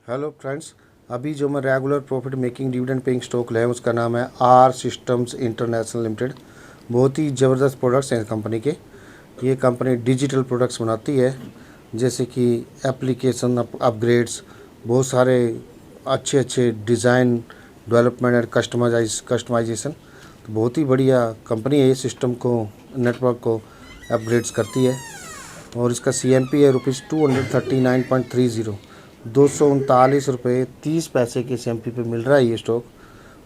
Hello friends, अभी जो मैं regular profit making dividend paying stock ले उसका नाम है आर सिस्टम्स इंटरनेशनल लिमिटेड। बहुत ही ज़बरदस्त प्रोडक्ट्स हैं इस कंपनी के। ये कंपनी डिजिटल प्रोडक्ट्स बनाती है, जैसे कि एप्लीकेशन अपग्रेड्स, बहुत सारे अच्छे अच्छे डिज़ाइन डेवलपमेंट एंड कस्टमाइजेशन। तो बहुत ही बढ़िया कंपनी है। ये सिस्टम को, नेटवर्क को अपग्रेड्स करती है। और इसका CMP है ₹239.30, 239 रुपये 30 पैसे के CMP पे मिल रहा है ये स्टॉक।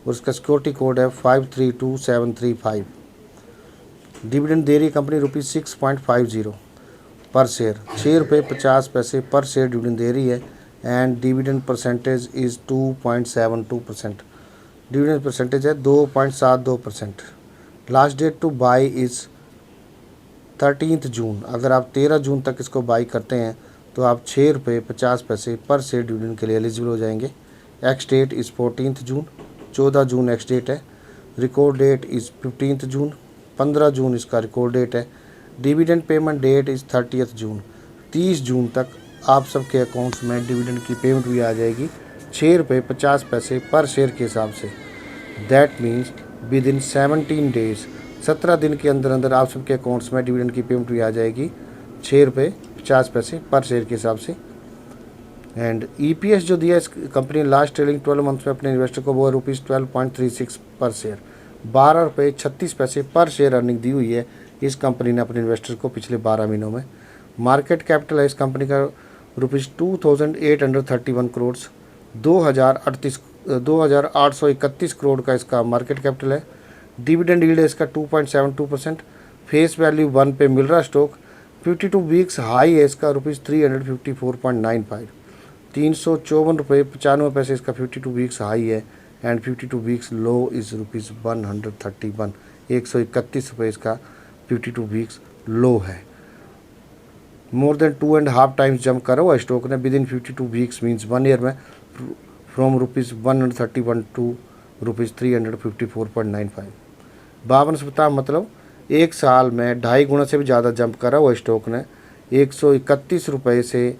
और इसका सिक्योरिटी कोड है 532735। डिविडेंड दे रही है कंपनी ₹6.50 पर शेयर, ₹6.50 पर शेयर डिविडेंड दे रही है। And dividend percentage is 2.72%। Dividend percentage है 2.72%। Last date to buy is 13 June. अगर आप 13 जून तक इसको बाई करते हैं तो आप ₹6.50 पर शेयर डिविडेंड के लिए एलिजिबल हो जाएंगे। Ex date is 14 June, 14 June ex date है। Record date is 15 June, 15 June इसका रिकॉर्ड डेट है। Dividend payment date is 30 June, 30 June तक आप सबके अकाउंट्स में डिविडेंड की पेमेंट भी आ जाएगी ₹6.50 पर शेयर के हिसाब से। That means with in 17 days, 17 दिन के अंदर अंदर आप सबके अकाउंट्स में डिविडेंड की पेमेंट भी आ जाएगी ₹6.50 पर शेयर के हिसाब से। एंड EPS जो दिया इस कंपनी ने लास्ट ट्रेलिंग 12 मंथ्स में अपने इन्वेस्टर को, वो ₹12.36 पर शेयर, ₹12.36 पर शेयर अर्निंग दी हुई है इस कंपनी ने अपने इन्वेस्टर को पिछले 12 महीनों में। मार्केट कैपिटल है इस कंपनी का ₹2831 करोड़, 2831 करोड़ का इसका मार्केट कैपिटल है। डिविडेंड यील्ड है इसका 2.72%। फेस वैल्यू 1 पे मिल रहा स्टॉक। 52 वीक्स हाई है इसका ₹354.95, ₹354.95 इसका 52 वीक्स हाई है। एंड 52 वीक्स लो इज़ ₹131, ₹131 इसका 52 वीक्स लो है। मोर देन 2.5 टाइम्स जंप करा हुआ स्टॉक ने with in 52 weeks, means 1 year में, फ्रॉम ₹131 टू ₹354.95। 52 सप्ताह मतलब एक साल में 2.5 गुना से भी ज़्यादा जंप करा हुआ स्टॉक ने। ₹131 से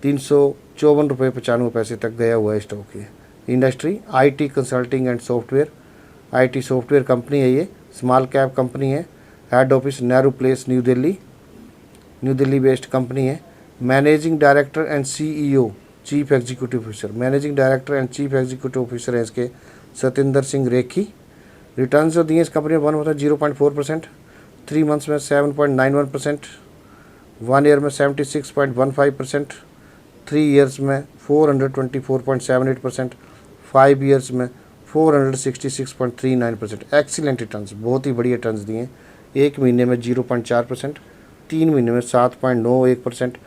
₹354.95 तक गया हुआ है स्टॉक ये। Industry IT consulting and software, IT software company है ये। स्मॉल कैप कंपनी है। Head office Nehru Place, new Delhi based company है। Managing director and CEO, chief executive officer, managing director and chief executive officer हैं इसके सतेंद्र सिंह रेखी। रिटर्न जो दिए इस कंपनी में 1 होता है 0.4%, 3 मंथ्स में 7.91%, 1 ईयर में 76.15%, 3 ईयर्स में 424.78%, 5 ईयर्स में 466.39%। एक्सीलेंट रिटर्न्स, बहुत ही बढ़िया रिटर्न्स दिए। 1 महीने में 0.4%, 3 महीने में 7.91%,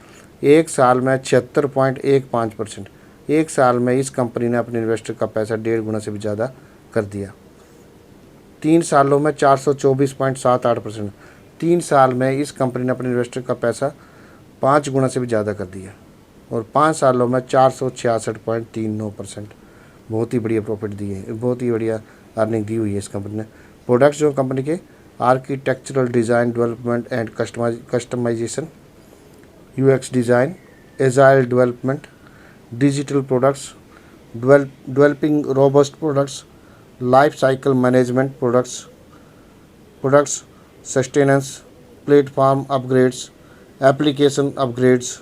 1 साल में 76.15%। 1 साल में इस कंपनी ने अपने इन्वेस्टर का पैसा 1.5 गुना से भी ज़्यादा कर दिया। 3 सालों में 424.78%। 3 साल में इस कंपनी ने अपने इन्वेस्टर का पैसा 5 गुना से भी ज़्यादा कर दिया। और 5 सालों में 466.39%। बहुत ही बढ़िया प्रॉफिट दिए, बहुत ही बढ़िया अर्निंग दी हुई है इस कंपनी ने। प्रोडक्ट्स जो कंपनी के architectural design development and customization, UX design, agile development, digital products, developing robust products, life cycle management products, sustenance, platform upgrades, application upgrades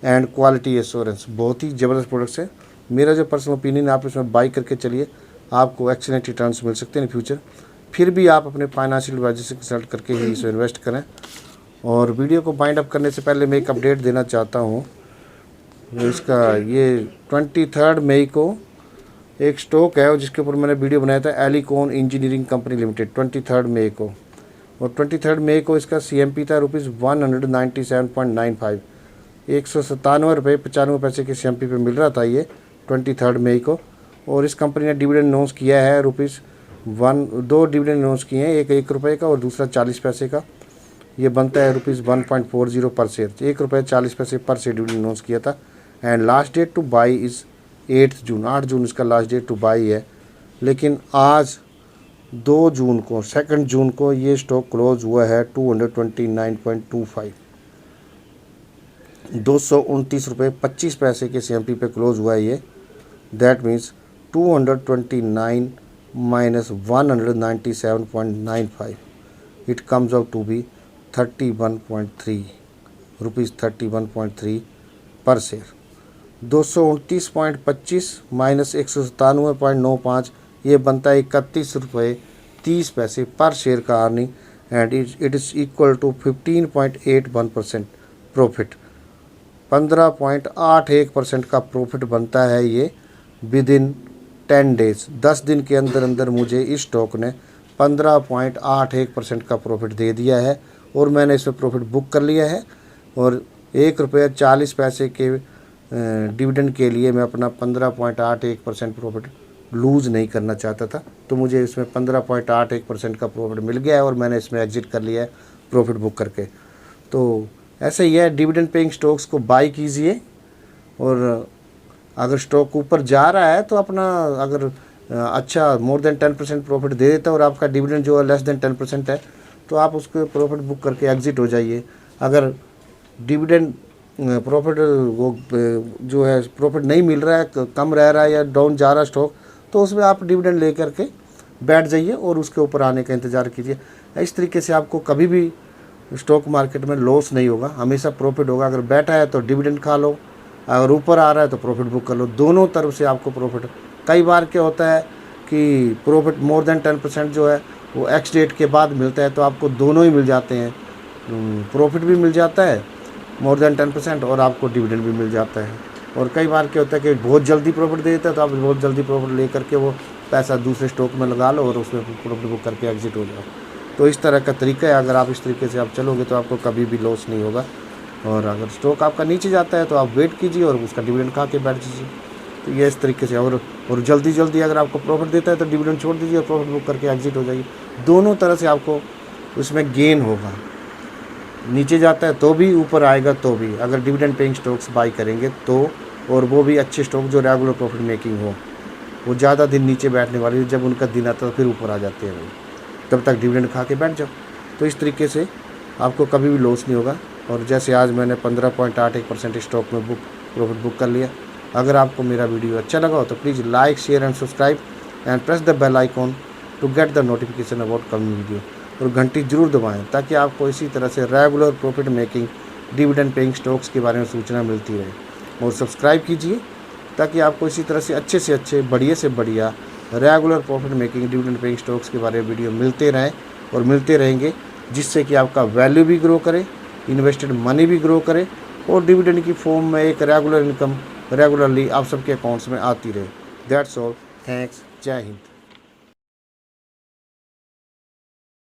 and quality assurance. बहुत ही ज़बरदस्त प्रोडक्ट्स है। मेरा जो पर्सनल ओपिनियन, आप इसमें बाई करके चलिए, आपको एक्सीलेंट रिटर्न्स मिल सकते हैं इन फ्यूचर। फिर भी आप अपने फाइनेंशियल एडवाइजर से कंसल्ट करके ही इसमें इन्वेस्ट करें। और वीडियो को बाइंड अप करने से पहले मैं एक अपडेट देना चाहता हूँ। इसका ये 23 मई को एक स्टॉक है जिसके ऊपर मैंने वीडियो बनाया था, एलिकॉन इंजीनियरिंग कंपनी लिमिटेड, 23 मई को। और 23 मई को इसका CMP था ₹197.95, ₹197.95 के CMP पे मिल रहा था ये 23 मई को। और इस कंपनी ने डिविडेंड अनाउंस किया है दो डिविडेंड अनाउंस किए हैं, एक ₹1 का और दूसरा 40 पैसे का। ये बनता है ₹1.40 पर शेयर, ₹1.40 पर शेयर डिविडेंड अनाउंस किया था। And last date to buy is 8 June, 8 June इसका लास्ट डेट टू बाई है। लेकिन आज 2 जून को, 2 जून को ये स्टॉक क्लोज हुआ है 229.25, ₹229.25 के CMP पे क्लोज हुआ है ये। That means 229 minus 197.95. It comes out to be 31.3 rupees 31.3 पर शेयर। 229.25 माइनस 197.95 ये बनता है 31 रुपये 30 पैसे पर शेयर का earning and it is equal to 15.81% profit. 15.81% का प्रॉफिट बनता है ये विद इन 10 डेज। 10 दिन के अंदर अंदर मुझे इस स्टॉक ने 15.81% का प्रॉफिट दे दिया है और मैंने इसमें प्रॉफिट बुक कर लिया है। और ₹1.40 के डिविडेंड के लिए मैं अपना 15.81% प्रॉफिट लूज़ नहीं करना चाहता था, तो मुझे इसमें 15.81% का प्रॉफिट मिल गया है और मैंने इसमें एग्ज़िट कर लिया है प्रॉफिट बुक करके। तो ऐसा ही है, डिविडेंड पेइंग स्टॉक्स को बाई कीजिए और अगर स्टॉक ऊपर जा रहा है तो अपना अगर अच्छा मोर देन 10% प्रॉफिट दे देता है और आपका डिविडेंड जो है लेस देन 10% है तो आप उसको प्रॉफिट बुक करके एग्ज़िट हो जाइए। अगर डिविडेंड प्रॉफिट वो जो है प्रॉफिट नहीं मिल रहा है, कम रह रहा है या डाउन जा रहा है स्टॉक, तो उसमें आप डिविडेंड ले करके बैठ जाइए और उसके ऊपर आने का इंतज़ार कीजिए। इस तरीके से आपको कभी भी स्टॉक मार्केट में लॉस नहीं होगा, हमेशा प्रॉफिट होगा। अगर बैठा है तो डिविडेंड खा लो, अगर ऊपर आ रहा है तो प्रॉफिट बुक कर लो, दोनों तरफ से आपको प्रॉफिट। कई बार क्या होता है कि प्रॉफिट मोर देन 10% जो है वो एक्स डेट के बाद मिलता है, तो आपको दोनों ही मिल जाते हैं, प्रॉफिट भी मिल जाता है मोर देन 10% और आपको डिविडेंड भी मिल जाता है। और कई बार क्या होता है कि बहुत जल्दी प्रॉफिट दे देता है, तो आप बहुत जल्दी प्रॉफिट ले करके वो पैसा दूसरे स्टॉक में लगा लो और उसमें प्रॉफिट बुक करके एग्जिट हो जाओ। तो इस तरह का तरीका है, अगर आप इस तरीके से आप चलोगे तो आपको कभी भी लॉस नहीं होगा। और अगर स्टॉक आपका नीचे जाता है तो आप वेट कीजिए और उसका डिविडेंड खा के बैठ जाइए। तो ये इस तरीके से, और जल्दी जल्दी अगर आपको प्रॉफिट देता है तो डिविडेंड छोड़ दीजिए और प्रॉफिट बुक करके एग्जिट हो जाइए। दोनों तरह से आपको उसमें गेन होगा, नीचे जाता है तो भी, ऊपर आएगा तो भी, अगर डिविडेंड पेइंग स्टॉक्स बाई करेंगे तो। और वो भी अच्छे स्टॉक जो रेगुलर प्रॉफिट मेकिंग हो, वो ज़्यादा दिन नीचे बैठने वाली, जब उनका दिन आता है तो फिर ऊपर आ जाते हैं भाई, तब तक डिविडेंड खा के बैठ जाओ। तो इस तरीके से आपको कभी भी लॉस नहीं होगा। और जैसे आज मैंने 15.81% स्टॉक में प्रॉफिट बुक कर लिया। अगर आपको मेरा वीडियो अच्छा लगा हो तो please like, share and subscribe and press the bell icon to get the notification about coming video. और घंटी जरूर दबाएं ताकि आपको इसी तरह से regular profit making dividend paying stocks के बारे में सूचना मिलती रहे। और सब्सक्राइब कीजिए ताकि आपको इसी तरह से अच्छे बढ़िया से बढ़िया regular profit making dividend paying stocks के बारे में वीडियो मिलते रहें और मिलते रहेंगे, जिससे कि आपका वैल्यू भी ग्रो करे, इन्वेस्टेड मनी भी ग्रो करे और डिविडेंड की फॉर्म में एक रेगुलर इनकम रेगुलरली आप सबके अकाउंट्स में आती रहे। दैट्स ऑल, थैंक्स, जय हिंद।